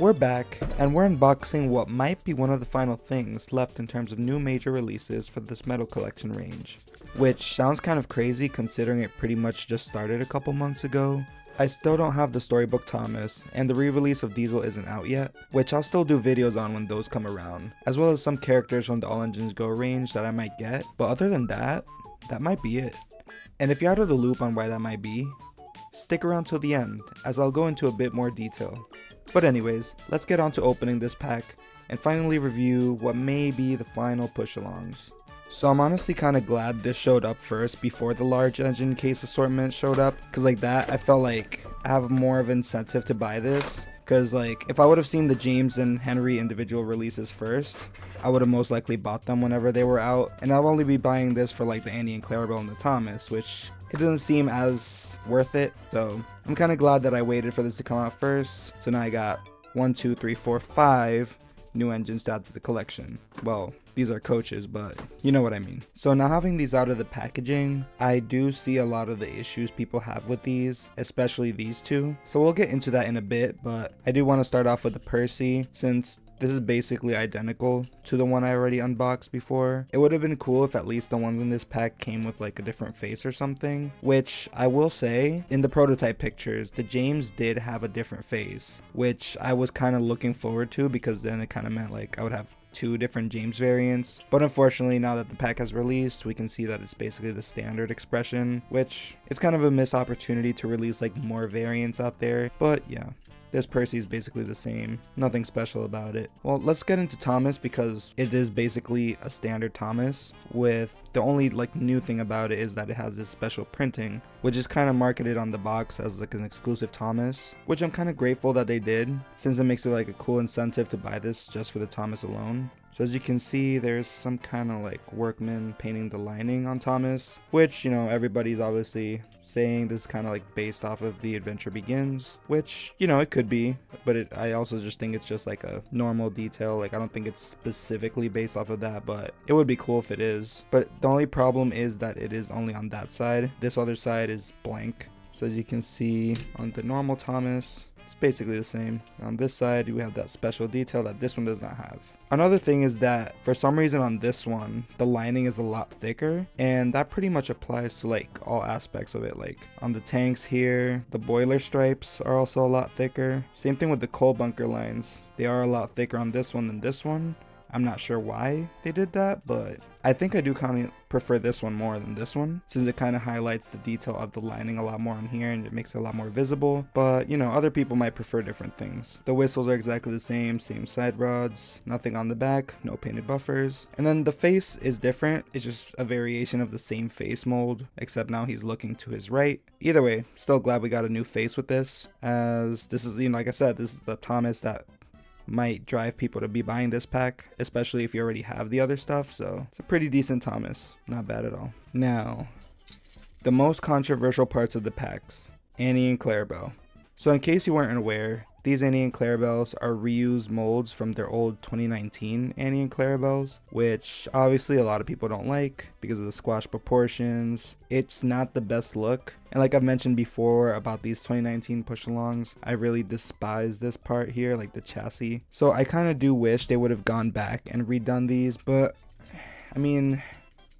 We're back, and we're unboxing what might be one of the final things left in terms of new major releases for this metal collection range. Which sounds kind of crazy considering it pretty much just started a couple months ago. I still don't have the Storybook Thomas, and the re-release of Diesel isn't out yet, which I'll still do videos on when those come around, as well as some characters from the All Engines Go range that I might get, but other than that might be it. And if you're out of the loop on why that might be, stick around till the end, as I'll go into a bit more detail. But anyways, let's get on to opening this pack, and finally review what may be the final push-alongs. So I'm honestly kind of glad this showed up first before the large engine case assortment showed up, because like that, I felt like I have more of an incentive to buy this. Because like, if I would have seen the James and Henry individual releases first, I would have most likely bought them whenever they were out. And I'll only be buying this for like the Annie and Clarabel and the Thomas, which it doesn't seem as worth it. So I'm kind of glad that I waited for this to come out first. So now I got 1, 2, 3, 4, 5 new engines to add to the collection. Well, these are coaches, but you know what I mean. So now having these out of the packaging, I do see a lot of the issues people have with these, especially these two. So we'll get into that in a bit, but I do want to start off with the Percy, since this is basically identical to the one I already unboxed before. It would have been cool if at least the ones in this pack came with like a different face or something, which I will say, in the prototype pictures, the James did have a different face, which I was kind of looking forward to, because then it kind of meant like I would have 2 different James variants. But unfortunately, now that the pack has released, we can see that it's basically the standard expression, which it's kind of a missed opportunity to release like more variants out there. But yeah, this Percy is basically the same, nothing special about it. Well, let's get into Thomas, because it is basically a standard Thomas, with the only like new thing about it is that it has this special printing, which is kind of marketed on the box as like an exclusive Thomas, which I'm kind of grateful that they did, since it makes it like a cool incentive to buy this just for the Thomas alone. So as you can see, there's some kind of like workman painting the lining on Thomas, which, you know, everybody's obviously saying this is kind of like based off of The Adventure Begins, which, you know, it could be, but I also just think it's just like a normal detail. Like, I don't think it's specifically based off of that, but it would be cool if it is. But the only problem is that it is only on that side. This other side is blank. So as you can see on the normal Thomas, it's basically the same. On this side, we have that special detail that this one does not have. Another thing is that for some reason on this one, the lining is a lot thicker, and that pretty much applies to like all aspects of it. Like on the tanks here, the boiler stripes are also a lot thicker. Same thing with the coal bunker lines. They are a lot thicker on this one than this one. I'm not sure why they did that, but I think I do kind of prefer this one more than this one, since it kind of highlights the detail of the lining a lot more on here and it makes it a lot more visible. But you know, other people might prefer different things. The whistles are exactly the same side rods, nothing on the back, no painted buffers. And then the face is different. It's just a variation of the same face mold, except now he's looking to his right. Either way, still glad we got a new face with this, as this is, you know, like I said, this is the Thomas that might drive people to be buying this pack, especially if you already have the other stuff. So it's a pretty decent Thomas, not bad at all. Now, the most controversial parts of the packs, Annie and Clarabel. So in case you weren't aware, these Annie and Clarabels are reused molds from their old 2019 Annie and Clarabels, which obviously a lot of people don't like because of the squash proportions. It's not the best look. And like I've mentioned before about these 2019 push-alongs, I really despise this part here, like the chassis. So I kind of do wish they would have gone back and redone these, but I mean,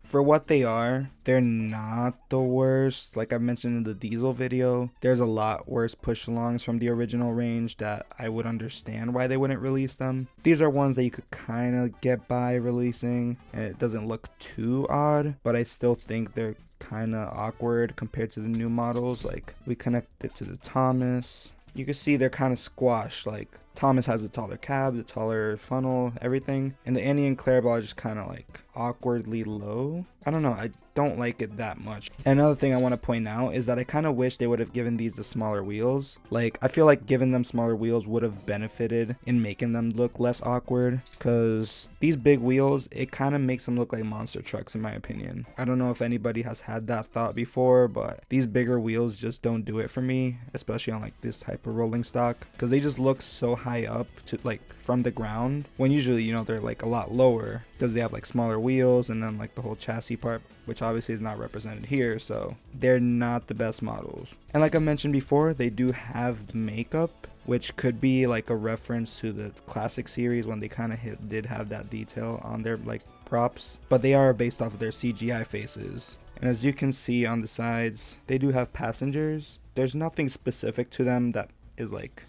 for what they are, they're not the worst. Like I mentioned in the Diesel video, there's a lot worse push-alongs from the original range that I would understand why they wouldn't release them. These are ones that you could kind of get by releasing, and it doesn't look too odd, but I still think they're kind of awkward compared to the new models. Like, we connect it to the Thomas. You can see they're kind of squashed. Like, Thomas has the taller cab, the taller funnel, everything. And the Annie and Clarabel are just kind of like awkwardly low. I don't know, I don't like it that much. Another thing I want to point out is that I kind of wish they would have given these the smaller wheels. Like, I feel like giving them smaller wheels would have benefited in making them look less awkward, because these big wheels, it kind of makes them look like monster trucks in my opinion. I don't know if anybody has had that thought before, but these bigger wheels just don't do it for me, especially on like this type of rolling stock, because they just look so high up to like from the ground, when usually, you know, they're like a lot lower because they have like smaller wheels and then like the whole chassis part, which obviously is not represented here. So they're not the best models. And like I mentioned before, they do have the makeup which could be like a reference to the classic series when they kind of did have that detail on their like props, but they are based off of their CGI faces. And as you can see on the sides, they do have passengers. There's nothing specific to them that is like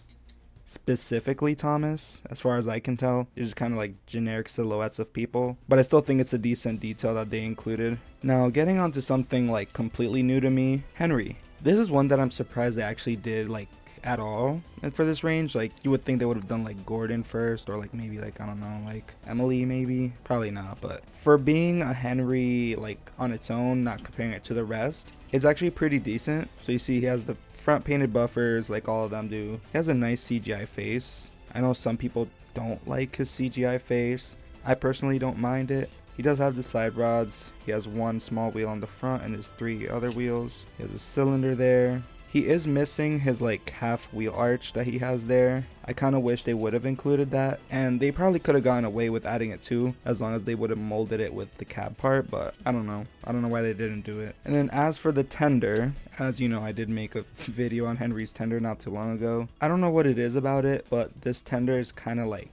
specifically Thomas, as far as I can tell. It's just kind of like generic silhouettes of people, but I still think it's a decent detail that they included. Now, getting onto something like completely new to me, Henry. This is one that I'm surprised they actually did like at all. And for this range, like you would think they would have done like Gordon first, or like maybe like, I don't know, like Emily maybe, probably not. But for being a Henry like on its own, not comparing it to the rest, it's actually pretty decent. So you see he has the front painted buffers like all of them do. He has a nice CGI face. I know some people don't like his CGI face. I personally don't mind it. He does have the side rods. He has one small wheel on the front and his 3 other wheels. He has a cylinder there. He is missing his like half wheel arch that he has there. I kind of wish they would have included that, and they probably could have gotten away with adding it too, as long as they would have molded it with the cab part, but I don't know why they didn't do it. And then as for the tender, as you know, I did make a video on Henry's tender not too long ago. I don't know what it is about it, but this tender is kind of like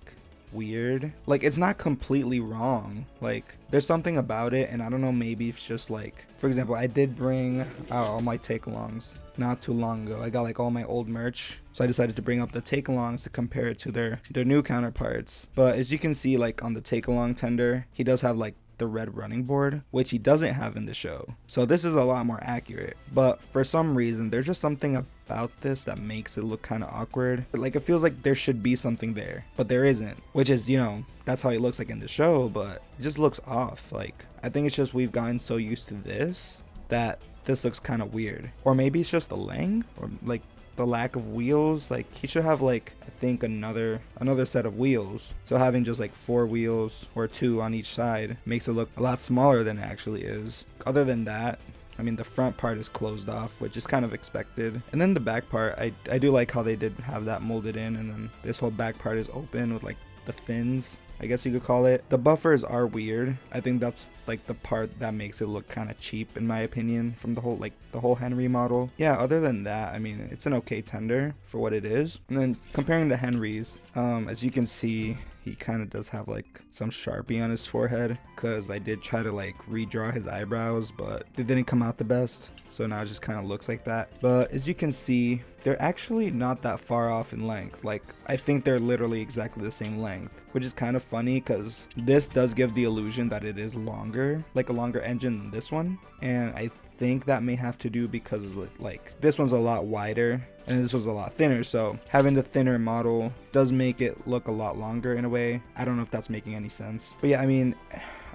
weird. Like, it's not completely wrong. Like, there's something about it, and I don't know, maybe it's just like, for example, I did bring out all my take-alongs not too long ago. I got like all my old merch, so I decided to bring up the take-alongs to compare it to their new counterparts. But as you can see, like on the take-along tender, he does have like the red running board, which he doesn't have in the show. So this is a lot more accurate, but for some reason there's just something about this that makes it look kind of awkward. Like, it feels like there should be something there, but there isn't, which is, you know, that's how he looks like in the show, but it just looks off. Like, I think it's just we've gotten so used to this that this looks kind of weird. Or maybe it's just the length, or like the lack of wheels. Like, he should have like, I think another set of wheels. So having just like 4 wheels or 2 on each side makes it look a lot smaller than it actually is. Other than that, I mean, the front part is closed off, which is kind of expected. And then the back part, I do like how they did have that molded in, and then this whole back part is open with like the fins, I guess you could call it. The buffers are weird. I think that's like the part that makes it look kind of cheap, in my opinion, from the whole Henry model. Yeah, other than that, I mean, it's an okay tender for what it is. And then comparing the Henrys, as you can see, he kind of does have like some Sharpie on his forehead, because I did try to like redraw his eyebrows, but they didn't come out the best, so now it just kind of looks like that. But as you can see, they're actually not that far off in length. Like, I think they're literally exactly the same length, which is kind of funny because this does give the illusion that it is longer, like a longer engine than this one. And I think that may have to do because like this one's a lot wider and this was a lot thinner, so having the thinner model does make it look a lot longer in a way. I don't know if that's making any sense, but yeah, I mean,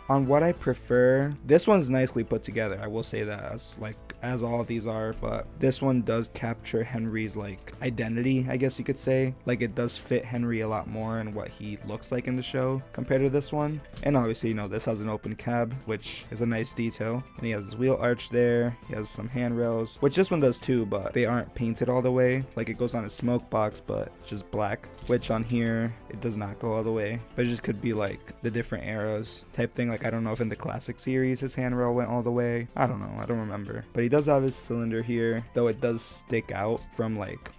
on what I prefer, this one's nicely put together, I will say that, as all of these are, but this one does capture Henry's like identity, I guess you could say. Like, it does fit Henry a lot more and what he looks like in the show compared to this one. And obviously, you know, this has an open cab, which is a nice detail, and he has his wheel arch there. He has some handrails, which this one does too, but they aren't painted all the way. Like, it goes on a smoke box, but it's just black, which on here it does not go all the way, but it just could be like the different eras type thing. Like, I don't know if in the classic series his handrail went all the way. I don't know, I don't remember, but he does have his cylinder here, though it does stick out from like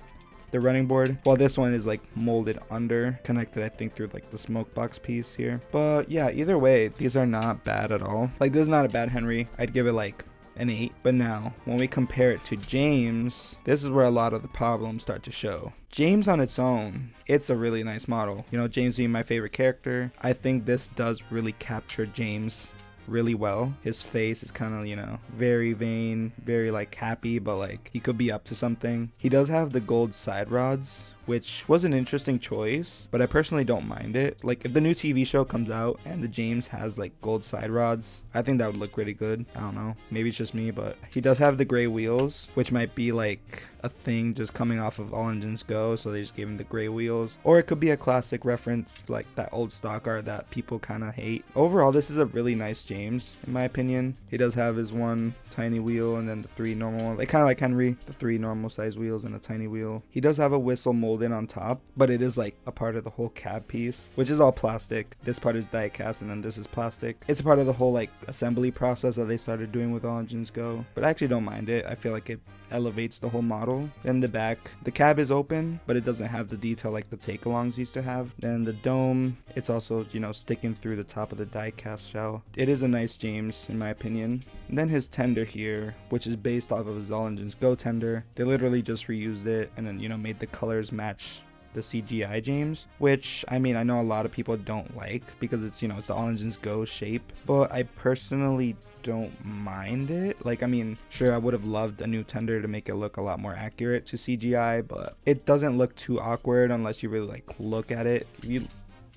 the running board, while this one is like molded under, connected I think through like the smoke box piece here. But yeah, either way, these are not bad at all. Like, this is not a bad Henry. I'd give it like an 8. But now when we compare it to James, this is where a lot of the problems start to show. James on its own, it's a really nice model. You know, James being my favorite character, I think this does really capture James really well. His face is kind of, you know, very vain, very like happy, but like he could be up to something. He does have the gold side rods, which was an interesting choice, but I personally don't mind it. Like, if the new TV show comes out and the James has like gold side rods, I think that would look really good. I don't know, maybe it's just me, but he does have the gray wheels, which might be like a thing just coming off of All Engines Go, so they just gave him the gray wheels, or it could be a classic reference like that old stock art that people kind of hate. Overall, this is a really nice James, in my opinion. He does have his one tiny wheel and then the 3 normal, like kind of like Henry, the 3 normal size wheels and a tiny wheel. He does have a whistle molded molded on top, but it is like a part of the whole cab piece, which is all plastic. This part is diecast and then this is plastic. It's a part of the whole like assembly process that they started doing with All Engines Go, but I actually don't mind it. I feel like it elevates the whole model. Then the back, the cab is open, but it doesn't have the detail like the take-alongs used to have. Then the dome, it's also, you know, sticking through the top of the die-cast shell. It is a nice James in my opinion. And then his tender here, which is based off of his All Engines Go tender. They literally just reused it and then, you know, made the colors match the CGI James, which I mean, I know a lot of people don't like because it's, you know, it's the All Engines Go shape, but I personally don't mind it. Like, I mean, sure, I would have loved a new tender to make it look a lot more accurate to CGI, but it doesn't look too awkward unless you really like look at it. You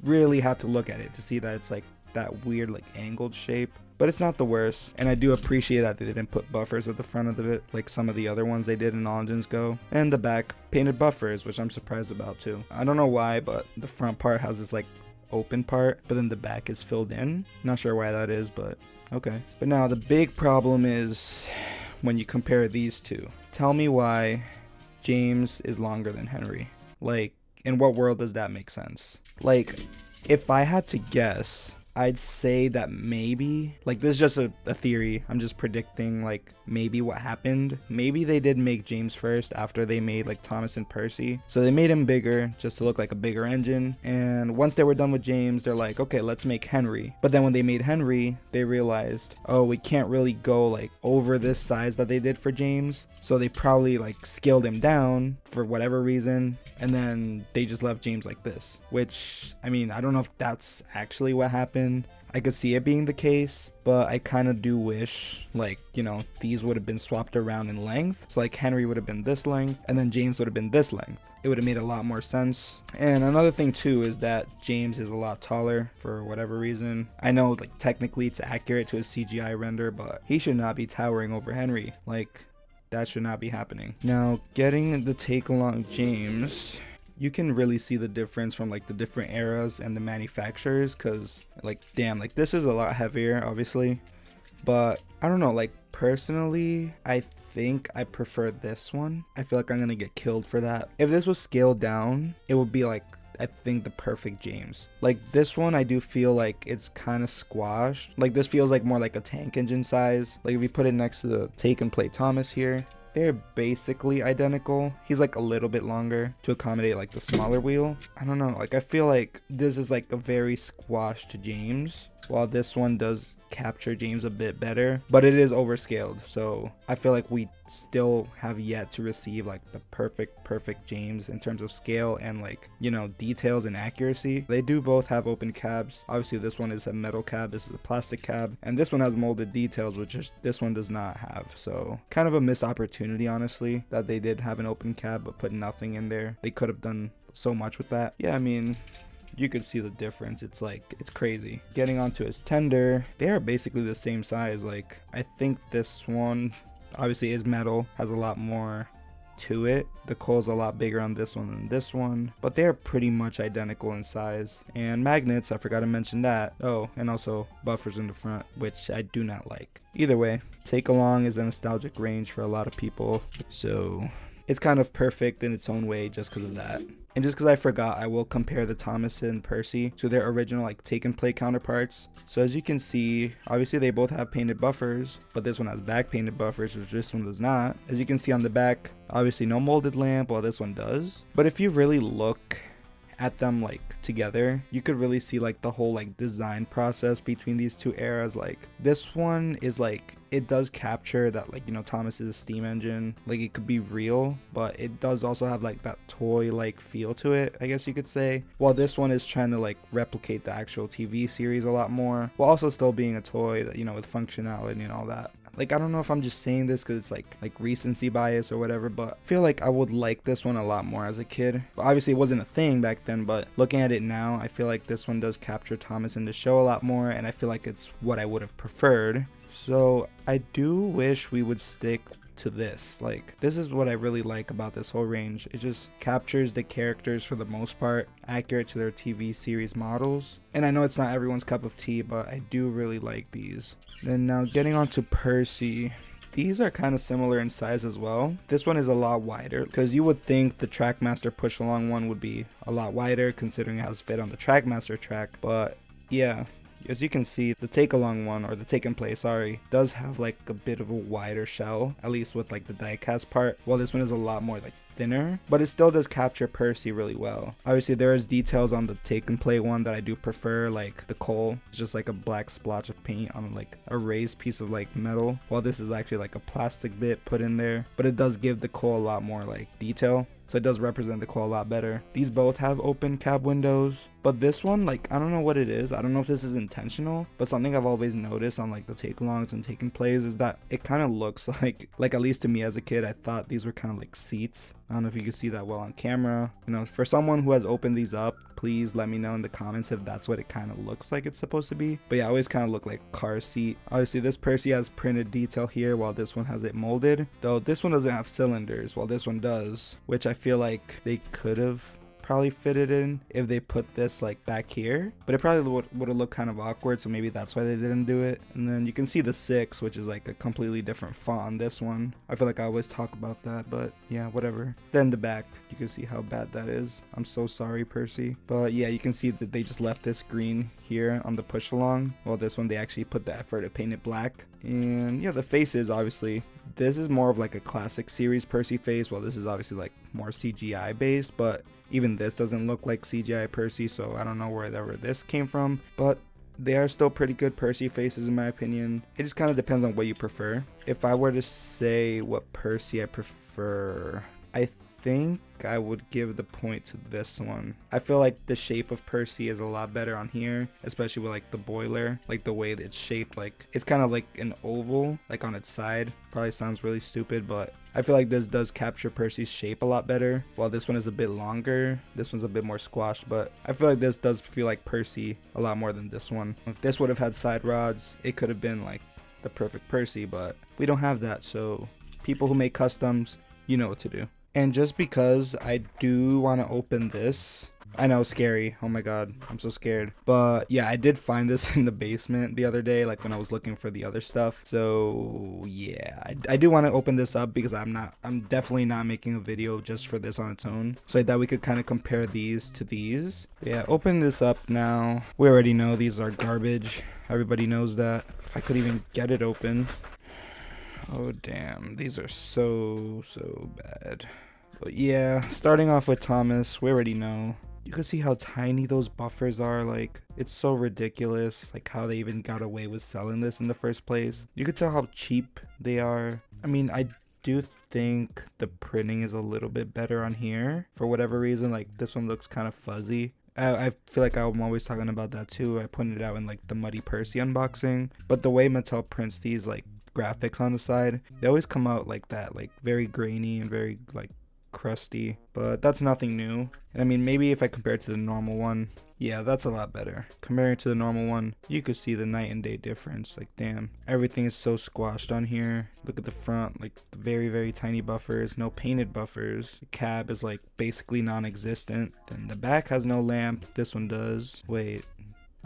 really have to look at it to see that it's like that weird like angled shape, but it's not the worst. And I do appreciate that they didn't put buffers at the front of it like some of the other ones they did in All Engines Go. And the back, painted buffers, which I'm surprised about too. I don't know why, but the front part has this like open part, but then the back is filled in. Not sure why that is, but okay. But now the big problem is when you compare these two. Tell me why James is longer than Henry. Like, in what world does that make sense? Like, if I had to guess, I'd say that maybe, like, this is just a theory, I'm just predicting like maybe what happened. Maybe they did make James first after they made like Thomas and Percy, so they made him bigger just to look like a bigger engine, and once they were done with James, they're like, okay, let's make Henry. But then when they made Henry, they realized, oh, we can't really go like over this size that they did for James, so they probably like scaled him down for whatever reason, and then they just left James like this, which, I mean, I don't know if that's actually what happened. I could see it being the case, but I kind of do wish, like, you know, these would have been swapped around in length. So like Henry would have been this length and then James would have been this length. It would have made a lot more sense. And another thing too is that James is a lot taller for whatever reason. I know like technically it's accurate to a CGI render, but he should not be towering over Henry. Like, that should not be happening. Now, getting the take along James, you can really see the difference from like the different eras and the manufacturers, because like, damn, like this is a lot heavier obviously, but I don't know, like personally I think I prefer this one. I feel like I'm gonna get killed for that. If this was scaled down, it would be like, I think, the perfect James. Like this one, I do feel like it's kind of squashed. Like this feels like more like a tank engine size. Like if you put it next to the Take and Play Thomas here, they're basically identical. He's like a little bit longer to accommodate like the smaller wheel. I don't know, like I feel like this is like a very squashed James, while this one does capture James a bit better, but it is overscaled. So I feel like we still have yet to receive like the perfect James in terms of scale and like, you know, details and accuracy. They do both have open cabs. Obviously this one is a metal cab, this is a plastic cab, and this one has molded details, which this one does not have. So kind of a missed opportunity, honestly, that they did have an open cab but put nothing in there. They could have done so much with that. Yeah, I mean, you could see the difference. It's like, it's crazy. Getting onto his tender, they are basically the same size. Like I think this one obviously is metal, has a lot more to it. The coal's a lot bigger on this one than this one, but they're pretty much identical in size. And magnets, I forgot to mention that. Oh, and also buffers in the front, which I do not like. Either way, Take Along is a nostalgic range for a lot of people, so it's kind of perfect in its own way just because of that. And just because I forgot, I will compare the Thomas and Percy to their original like Take and Play counterparts. So as you can see, obviously they both have painted buffers, but this one has back painted buffers, which this one does not. As you can see on the back, obviously no molded lamp, while this one does. But if you really look at them like together, you could really see like the whole like design process between these two eras. Like this one is like, it does capture that, like, you know, Thomas is a steam engine, like it could be real, but it does also have like that toy like feel to it, I guess you could say, while this one is trying to like replicate the actual TV series a lot more, while also still being a toy that, you know, with functionality and all that. Like, I don't know if I'm just saying this because it's like recency bias or whatever, but I feel like I would like this one a lot more as a kid. But obviously it wasn't a thing back then, but looking at it now, I feel like this one does capture Thomas in the show a lot more, and I feel like it's what I would have preferred. So I do wish we would stick to this. Like, this is what I really like about this whole range. It just captures the characters for the most part, accurate to their TV series models. And I know it's not everyone's cup of tea, but I do really like these. Then now getting on to Percy. These are kind of similar in size as well. This one is a lot wider because you would think the Trackmaster push along one would be a lot wider considering it has fit on the Trackmaster track, but yeah. As you can see, the take along one, or the take and play, sorry, does have like a bit of a wider shell, at least with like the diecast part, while this one is a lot more like thinner, but it still does capture Percy really well. Obviously there is details on the take and play one that I do prefer, like the coal is just like a black splotch of paint on like a raised piece of like metal, while this is actually like a plastic bit put in there, but it does give the coal a lot more like detail. So it does represent the coal a lot better. These both have open cab windows, but this one, like, I don't know what it is. I don't know if this is intentional, but something I've always noticed on like the take alongs and take and plays is that it kind of looks like at least to me as a kid, I thought these were kind of like seats. I don't know if you can see that well on camera. You know, for someone who has opened these up, please let me know in the comments if that's what it kind of looks like it's supposed to be. But yeah, I always kind of look like a car seat. Obviously this Percy has printed detail here while this one has it molded, though this one doesn't have cylinders while this one does, which I feel like they could have probably fit it in if they put this like back here, but it probably would have looked kind of awkward, so maybe that's why they didn't do it. And then you can see the 6, which is like a completely different font on this one. I feel like I always talk about that, but yeah, whatever. Then the back, you can see how bad that is. I'm so sorry, Percy. But yeah, you can see that they just left this green here on the push along, while this one they actually put the effort to paint it black. And yeah, the faces, obviously this is more of like a classic series Percy face, while this is obviously like more CGI based, but even this doesn't look like CGI Percy, so I don't know wherever this came from, but they are still pretty good Percy faces in my opinion. It just kind of depends on what you prefer. If I were to say what Percy I prefer, I think I would give the point to this one. I feel like the shape of Percy is a lot better on here, especially with like the boiler, like the way that it's shaped, like it's kind of like an oval like on its side. Probably sounds really stupid, but I feel like this does capture Percy's shape a lot better, while this one is a bit longer. This one's a bit more squashed, but I feel like this does feel like Percy a lot more than this one. If this would have had side rods, it could have been like the perfect Percy, but we don't have that, so people who make customs, you know what to do. And just because I do want to open this, I know, scary, oh my god, I'm so scared, but yeah, I did find this in the basement the other day, like when I was looking for the other stuff. So yeah, I do want to open this up because I'm definitely not making a video just for this on its own, so I thought we could kind of compare these to these. Yeah, open this up now. We already know these are garbage, everybody knows that. If I could even get it open. Oh damn, these are so bad. But yeah, starting off with Thomas, we already know. You can see how tiny those buffers are, like it's so ridiculous, like how they even got away with selling this in the first place. You could tell how cheap they are. I mean, I do think the printing is a little bit better on here for whatever reason. Like this one looks kind of fuzzy. I feel like I'm always talking about that too. I pointed it out in like the Muddy Percy unboxing, but the way Mattel prints these like graphics on the side, they always come out like that, like very grainy and very like crusty, but that's nothing new. I mean, maybe if I compare it to the normal one, yeah, that's a lot better. Comparing it to the normal one, you could see the night and day difference. Like damn, everything is so squashed on here. Look at the front, like very tiny buffers, no painted buffers. The cab is like basically non-existent. Then the back has no lamp, this one does. Wait,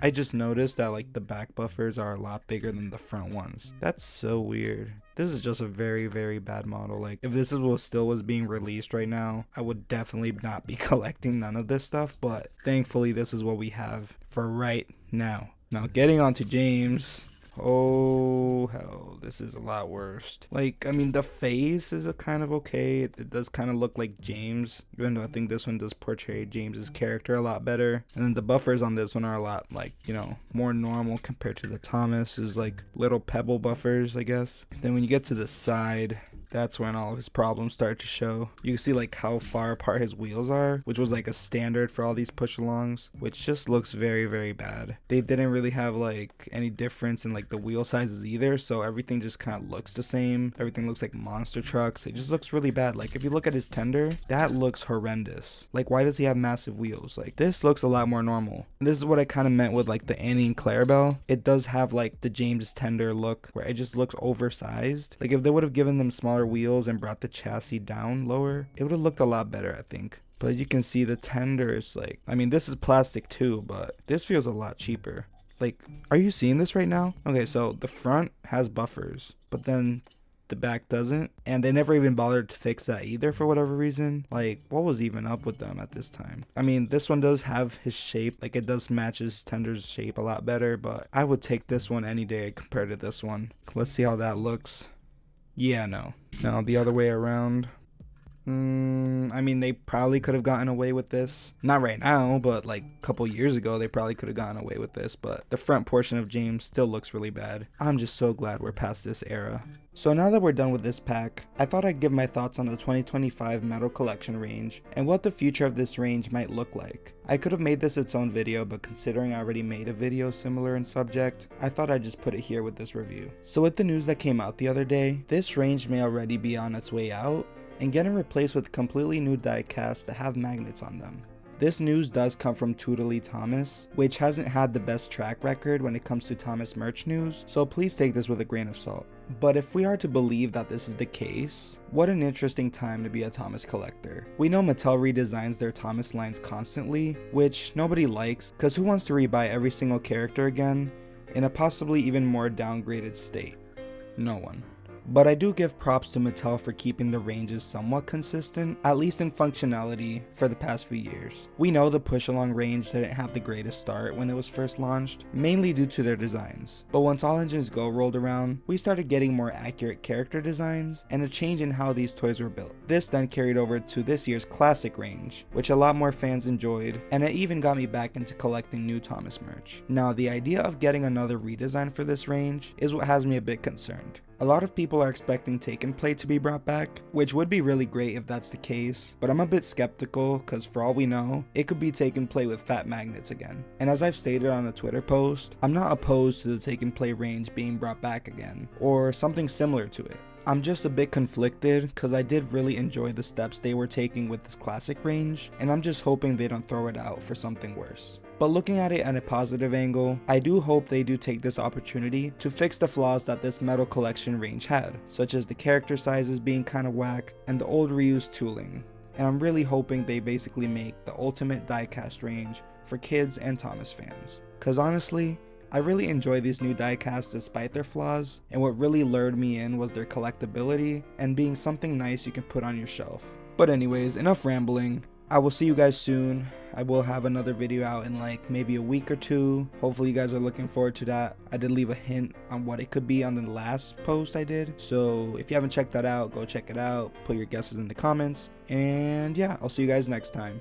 I just noticed that like the back buffers are a lot bigger than the front ones. That's so weird. This is just a very bad model. Like if this is what still was being released right now, I would definitely not be collecting none of this stuff, but thankfully this is what we have for right now. Now getting on to James. Oh hell, this is a lot worse. Like, I mean, the face is a kind of okay. It does kind of look like James, even though I think this one does portray James's character a lot better. And then the buffers on this one are a lot like, you know, more normal compared to the Thomas. Is like little pebble buffers, I guess. Then when you get to the side, that's when all of his problems start to show. You can see like how far apart his wheels are, which was like a standard for all these push alongs, which just looks very bad. They didn't really have like any difference in like the wheel sizes either, so everything just kind of looks the same. Everything looks like monster trucks. It just looks really bad. Like if you look at his tender, that looks horrendous. Like why does he have massive wheels? Like this looks a lot more normal. And this is what I kind of meant with like the Annie and Clarabel. It does have like the James tender look where it just looks oversized. Like if they would have given them smaller wheels and brought the chassis down lower, it would have looked a lot better, I think. But as you can see, the tender is like, I mean, this is plastic too, but this feels a lot cheaper. Like, are you seeing this right now? Okay, so the front has buffers, but then the back doesn't, and they never even bothered to fix that either for whatever reason. Like, what was even up with them at this time? I mean, this one does have his shape, like it does match his tender's shape a lot better, but I would take this one any day compared to this one. Let's see how that looks. Yeah, no. Now the other way around. I mean, they probably could have gotten away with this. Not right now, but like a couple years ago, they probably could have gotten away with this. But the front portion of James still looks really bad. I'm just so glad we're past this era. So now that we're done with this pack, I thought I'd give my thoughts on the 2025 Metal Collection range and what the future of this range might look like. I could have made this its own video, but considering I already made a video similar in subject, I thought I'd just put it here with this review. So with the news that came out the other day, this range may already be on its way out and getting replaced with completely new diecasts that have magnets on them. This news does come from Tootly Thomas, which hasn't had the best track record when it comes to Thomas merch news, so please take this with a grain of salt. But if we are to believe that this is the case, what an interesting time to be a Thomas collector. We know Mattel redesigns their Thomas lines constantly, which nobody likes, cause who wants to rebuy every single character again in a possibly even more downgraded state? No one. But I do give props to Mattel for keeping the ranges somewhat consistent, at least in functionality, for the past few years. We know the push-along range didn't have the greatest start when it was first launched, mainly due to their designs. But once All Engines Go rolled around, we started getting more accurate character designs and a change in how these toys were built. This then carried over to this year's Classic range, which a lot more fans enjoyed, and it even got me back into collecting new Thomas merch. Now, the idea of getting another redesign for this range is what has me a bit concerned. A lot of people are expecting Take and Play to be brought back, which would be really great if that's the case, but I'm a bit skeptical because for all we know, it could be Take and Play with fat magnets again. And as I've stated on a Twitter post, I'm not opposed to the Take and Play range being brought back again, or something similar to it. I'm just a bit conflicted because I did really enjoy the steps they were taking with this classic range, and I'm just hoping they don't throw it out for something worse. But looking at it at a positive angle, I do hope they do take this opportunity to fix the flaws that this Metal Collection range had, such as the character sizes being kinda whack and the old reused tooling. And I'm really hoping they basically make the ultimate diecast range for kids and Thomas fans. Cause honestly, I really enjoy these new diecasts despite their flaws, and what really lured me in was their collectability and being something nice you can put on your shelf. But anyways, enough rambling. I will see you guys soon. I will have another video out in like maybe a week or two. Hopefully you guys are looking forward to that. I did leave a hint on what it could be on the last post I did. So if you haven't checked that out, go check it out. Put your guesses in the comments. And yeah, I'll see you guys next time.